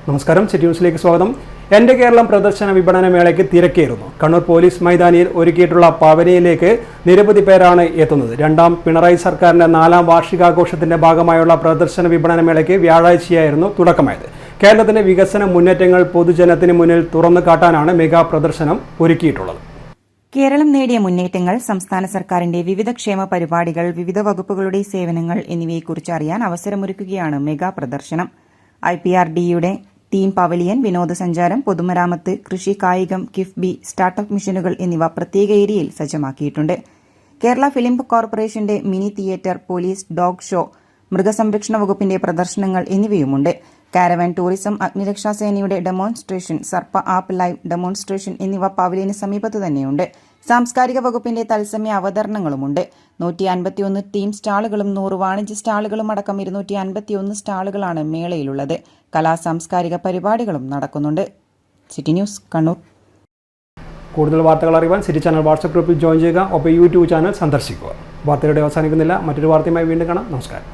നമസ്കാരം, സിറ്റി ന്യൂസിലേക്ക് സ്വാഗതം. എൻ്റെ കേരളം പ്രദർശന വിപണന മേളയ്ക്ക് തിരക്കേറുന്നു. കണ്ണൂർ പോലീസ് മൈതാനിയിൽ ഒരുക്കിയിട്ടുള്ള പവനിയിലേക്ക് നിരവധി പേരാണ് എത്തുന്നത്. രണ്ടാം പിണറായി സർക്കാരിന്റെ 4ാം വാർഷികാഘോഷത്തിന്റെ ഭാഗമായുള്ള പ്രദർശന വിപണന മേളയ്ക്ക് വ്യാഴാഴ്ചയായിരുന്നു തുടക്കമായത്. കേരളത്തിന്റെ വികസന മുന്നേറ്റങ്ങൾ പൊതുജനത്തിന് മുന്നിൽ തുറന്നു കാട്ടാനാണ് മെഗാ പ്രദർശനം ഒരുക്കിയിട്ടുള്ളത്. കേരളം നേടിയ മുന്നേറ്റങ്ങൾ, സംസ്ഥാന സർക്കാരിന്റെ വിവിധ ക്ഷേമ പരിപാടികൾ, വിവിധ വകുപ്പുകളുടെ സേവനങ്ങൾ എന്നിവയെക്കുറിച്ച് അറിയാൻ അവസരമൊരുക്കുകയാണ് മെഗാ പ്രദർശനം. IPRDയുടെ തീം പവലിയൻ, വിനോദസഞ്ചാരം, പൊതുമരാമത്ത്, കൃഷി, കായികം, കിഫ്ബി, സ്റ്റാർട്ടപ്പ് മിഷനുകൾ എന്നിവ പ്രത്യേക ഏരിയയിൽ സജ്ജമാക്കിയിട്ടുണ്ട്. കേരള ഫിലിം കോർപ്പറേഷന്റെ mini theatre, police dog show, മൃഗസംരക്ഷണ വകുപ്പിന്റെ പ്രദർശനങ്ങൾ എന്നിവയുമുണ്ട്. കാരവാൻ ടൂറിസം, അഗ്നിരക്ഷാസേനയുടെ ഡെമോൺസ്ട്രേഷൻ, സർപ്പ ആപ്പ് ലൈവ് ഡെമോൺസ്ട്രേഷൻ എന്നിവ പവലിയന് സമീപത്ത് തന്നെയുണ്ട്. സാംസ്കാരിക വകുപ്പിന്റെ തത്സമയ അവതരണങ്ങളുമുണ്ട്. 151 തീം സ്റ്റാളുകളും 100 വാണിജ്യ സ്റ്റാളുകളും അടക്കം 251 സ്റ്റാളുകളാണ് മേളയിലുള്ളത്. സാംസ്കാരിക പരിപാടികളും നടക്കുന്നുണ്ട്. City news, Kannur. കൂടുതൽ വാർത്തകൾ അറിയാൻ സിറ്റി ചാനൽ വാട്സ്ആപ്പ് ഗ്രൂപ്പിൽ ജോയിൻ ചെയ്യുക. ഒപ്പം യൂട്യൂബ് ചാനൽ സന്ദർശിക്കുക. വാർത്തയുടെ അവസാനിക്കുന്നില്ല. മറ്റൊരു വാർത്തയുമായി വീണ്ടും കാണാം. നമസ്കാരം.